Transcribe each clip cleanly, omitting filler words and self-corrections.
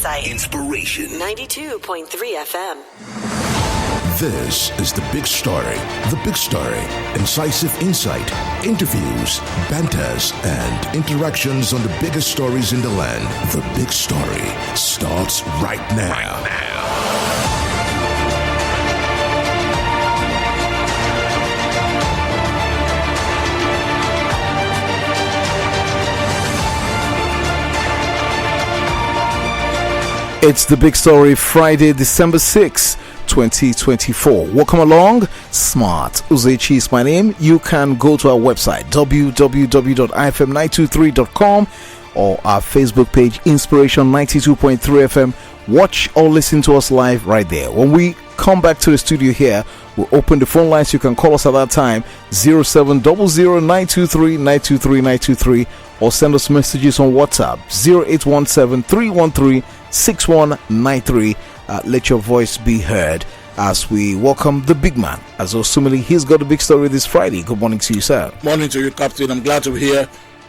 website. Inspiration 92.3 FM. This is The Big Story. The Big Story. Incisive insight, interviews, banters, and interactions on the biggest stories in the land. The Big Story starts right now. It's The Big Story, Friday, December 6th, 2024. Welcome along. Smart Uzechi is my name. You can go to our website, www.ifm923.com, or our Facebook page, Inspiration 92.3 FM. Watch or listen to us live right there. When we come back to the studio here, we'll open the phone lines. You can call us at that time, 0700-923-923-923, or send us messages on WhatsApp, 0817-313-6193. Let your voice be heard as we welcome the big man, Osumili. He's got a big story this Friday. Good morning to you, sir. Morning to you, Captain. I'm glad to be here.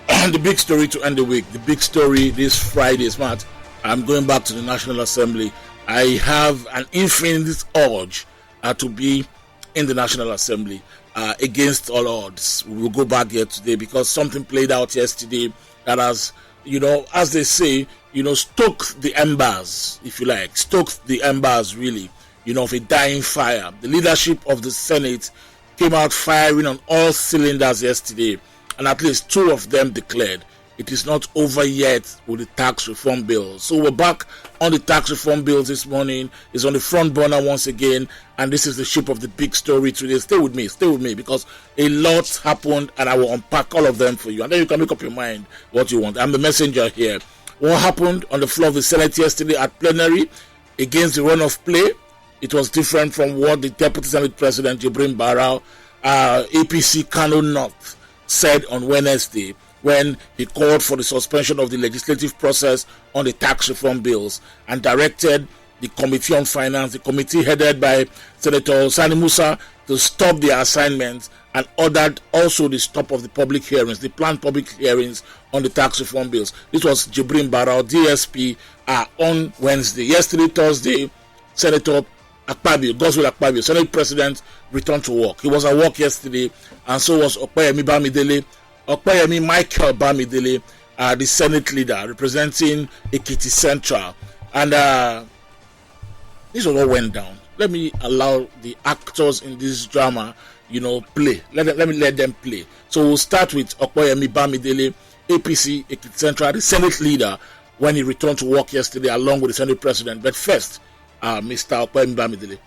The big story to end the week. The big story this Friday, Smart. I'm going back to the National Assembly. I have an infinite urge to be in the National Assembly against all odds. We will go back there today because something played out yesterday that has, as they say, stoked the embers, if you like, stoked the embers really, of a dying fire. The leadership of the Senate came out firing on all cylinders yesterday, and at least two of them declared it is not over yet with the tax reform bill. So we're back on the tax reform bill this morning. It's on the front burner once again, and this is the shape of the big story today. Stay with me, because a lot happened, and I will unpack all of them for you, and then you can make up your mind what you want. I'm the messenger here. What happened on the floor of the Senate yesterday at plenary against the run-off play? It was different from what the Deputy Senate President, Jibrin Barao, APC Kano North, said on Wednesday, when he called for the suspension of the legislative process on the tax reform bills and directed the Committee on Finance, the committee headed by Senator Sani Musa, to stop their assignments, and ordered also the stop of the public hearings, the planned public hearings on the tax reform bills. This was Jibrin Barao, DSP, on Wednesday. Yesterday, Thursday, Senator Godswill Akpabio, Senate President, returned to work. He was at work yesterday, and so was Okpeyemi Michael Bamidele, the Senate leader representing Ekiti Central. And this all went down. Let me allow the actors in this drama, play. Let me let them play. So we'll start with Okpeyemi Bamidele, APC Ekiti Central, the Senate leader, when he returned to work yesterday along with the Senate President. But first, Mr. Okpeyemi Bamidele.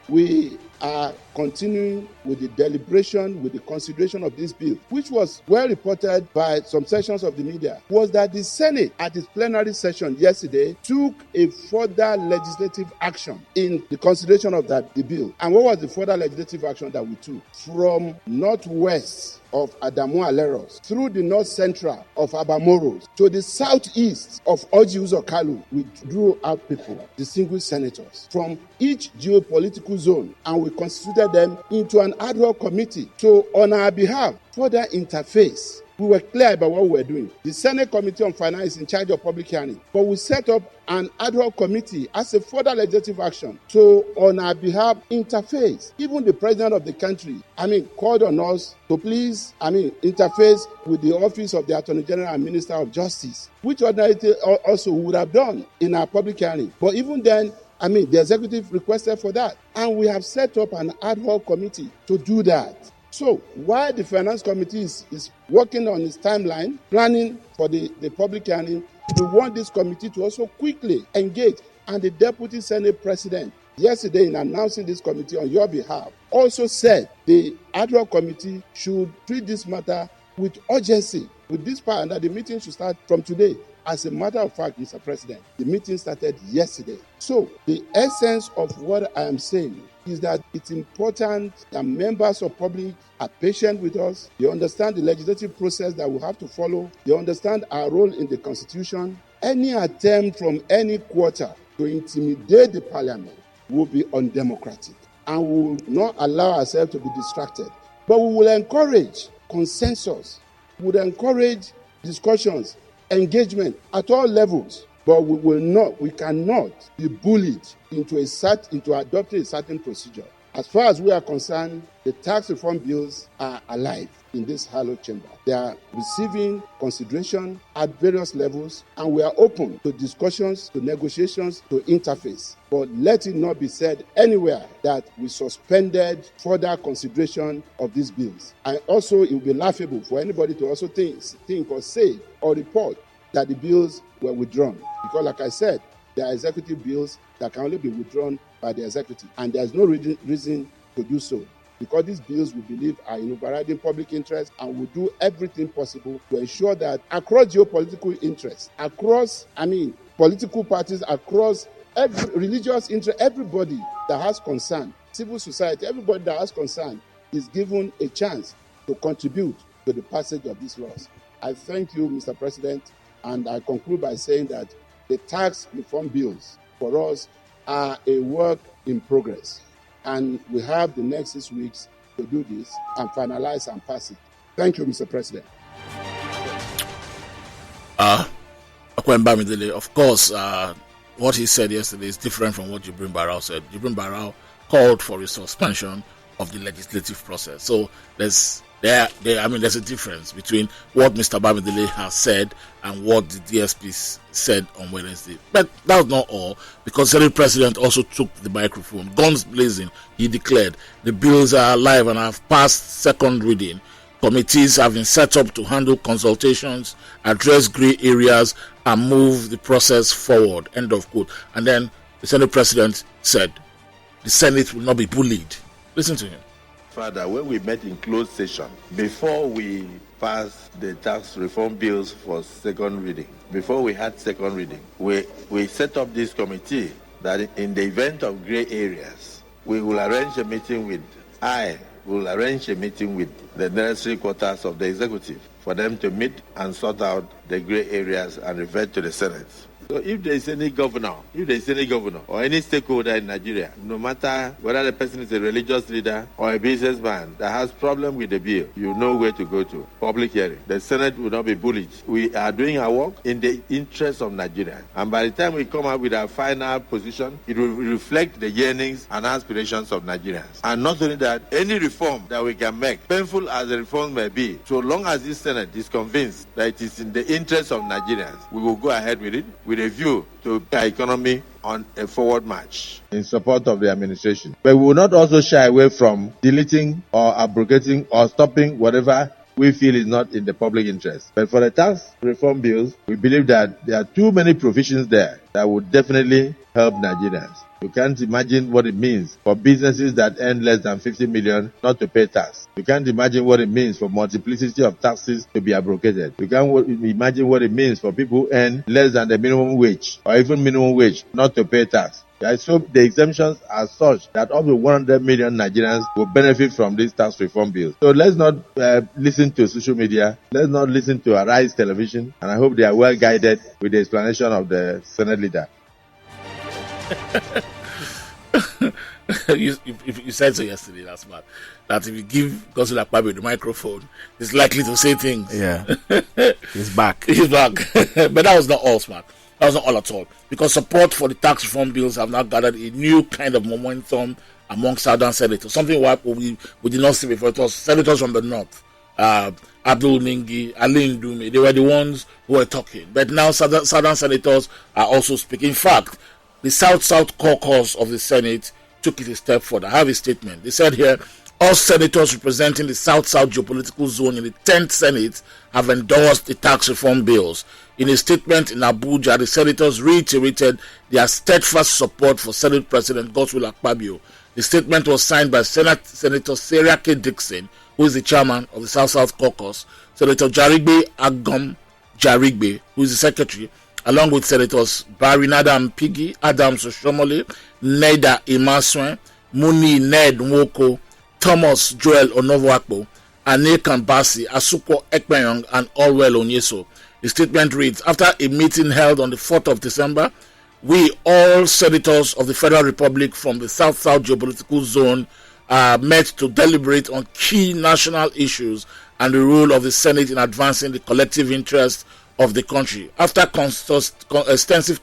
We are continuing with the deliberation, with the consideration of this bill, which was well reported by some sections of the media, was that the Senate at its plenary session yesterday took a further legislative action in the consideration of the bill. And what was the further legislative action that we took? From northwest of Adamu Aleros through the north central of Abamoros to the southeast of Oji Uzor Kalu, we drew out people, distinguished senators from each geopolitical zone, and we constituted them into an ad hoc committee to, on our behalf, further interface. We were clear about what we were doing. The Senate Committee on Finance is in charge of public hearing, but we set up an ad hoc committee as a further legislative action to, on our behalf, interface. Even the president of the country, called on us to please, interface with the office of the Attorney General and Minister of Justice, which ordinarily also would have done in our public hearing. But even then, the executive requested for that, and we have set up an ad hoc committee to do that. So while the Finance Committee is working on its timeline, planning for the public hearing, we want this committee to also quickly engage. And the Deputy Senate President, yesterday in announcing this committee on your behalf, also said the ad hoc committee should treat this matter with urgency, with this power, and that the meeting should start from today. As a matter of fact, Mr. President, the meeting started yesterday. So the essence of what I am saying is that it's important that members of public are patient with us. They understand the legislative process that we have to follow. They understand our role in the Constitution. Any attempt from any quarter to intimidate the Parliament will be undemocratic, and we will not allow ourselves to be distracted. But we will encourage consensus. We will encourage discussions, engagement at all levels, But we cannot be bullied into adopting a certain procedure. As far as we are concerned, the tax reform bills are alive in this hallowed chamber. They are receiving consideration at various levels, and we are open to discussions, to negotiations, to interface. But let it not be said anywhere that we suspended further consideration of these bills. And also, it will be laughable for anybody to also think or say or report that the bills were withdrawn. Because like I said, there are executive bills that can only be withdrawn by the executive, and there's no reason to do so, because these bills we believe are in overriding public interest, and will do everything possible to ensure that across geopolitical interests, political parties, across every religious interest, everybody that has concern, civil society, everybody that has concern is given a chance to contribute to the passage of these laws. I thank you, Mr. President, and I conclude by saying that the tax reform bills for us are a work in progress, and we have the next 6 weeks to do this and finalize and pass it. Thank you, Mr. President. Of course, what he said yesterday is different from what Jibrin Barao said. Jibrin Barao called for a suspension of the legislative process. So there's a difference between what Mr. Bamidele has said and what the DSP said on Wednesday. But that was not all, because the Senate President also took the microphone. Guns blazing, he declared the bills are alive and have passed second reading. Committees have been set up to handle consultations, address grey areas, and move the process forward. End of quote. And then the Senate President said the Senate will not be bullied. Listen to him. Father, when we met in closed session, before we passed the tax reform bills for second reading, before we had second reading, we set up this committee that in the event of gray areas, we will arrange a meeting with the necessary quarters of the executive for them to meet and sort out the gray areas and revert to the Senate. So if there is any governor or any stakeholder in Nigeria, no matter whether the person is a religious leader or a businessman that has problem with the bill, you know where to go to. Public hearing. The Senate will not be bullied. We are doing our work in the interest of Nigeria. And by the time we come up with our final position, it will reflect the yearnings and aspirations of Nigerians. And not only that, any reform that we can make, painful as the reform may be, so long as this Senate is convinced that it is in the interest of Nigerians, we will go ahead with it, with a view to the economy on a forward march in support of the administration. But we will not also shy away from deleting or abrogating or stopping whatever we feel is not in the public interest. But for the tax reform bills, we believe that there are too many provisions there that would definitely help Nigerians. You can't imagine what it means for businesses that earn less than 50 million not to pay tax. You can't imagine what it means for multiplicity of taxes to be abrogated. You can't imagine what it means for people who earn less than the minimum wage or even minimum wage not to pay tax. So the exemptions are such that up to 100 million Nigerians will benefit from this tax reform bill. So let's not listen to social media. Let's not listen to Arise Television. And I hope they are well guided with the explanation of the Senate leader. you said so yesterday, that's smart. That if you give Godswill Akpabio the microphone, he's likely to say things. Yeah. He's back. He's back. But that was not all, smart. That was not all at all. Because support for the tax reform bills have now gathered a new kind of momentum among Southern senators. Something we did not see before. It was senators from the north. Abdul Ningi, Ali Ndume, they were the ones who were talking. But now Southern senators are also speaking. In fact, the South-South caucus of the Senate took it a step further. I have a statement. They said here, all senators representing the South-South geopolitical zone in the 10th Senate have endorsed the tax reform bills. In a statement in Abuja, the senators reiterated their steadfast support for Senate President Godswill Akpabio. The statement was signed by Senator Sarah K. Dixon, who is the chairman of the South-South caucus, Senator Jarigbe Agom Jarigbe, who is the secretary, along with Senators Barry Nadam Piggy, Adams Oshomole, Neda Imaswen, Muni Ned Nwoko, Thomas Joel Onovoakpo, Ane Kambasi, Asuko Ekpenyong, and Allwell Onyeso. The statement reads, after a meeting held on the 4th of December, we, all senators of the Federal Republic from the South-South geopolitical zone, met to deliberate on key national issues and the role of the Senate in advancing the collective interest of the country. After extensive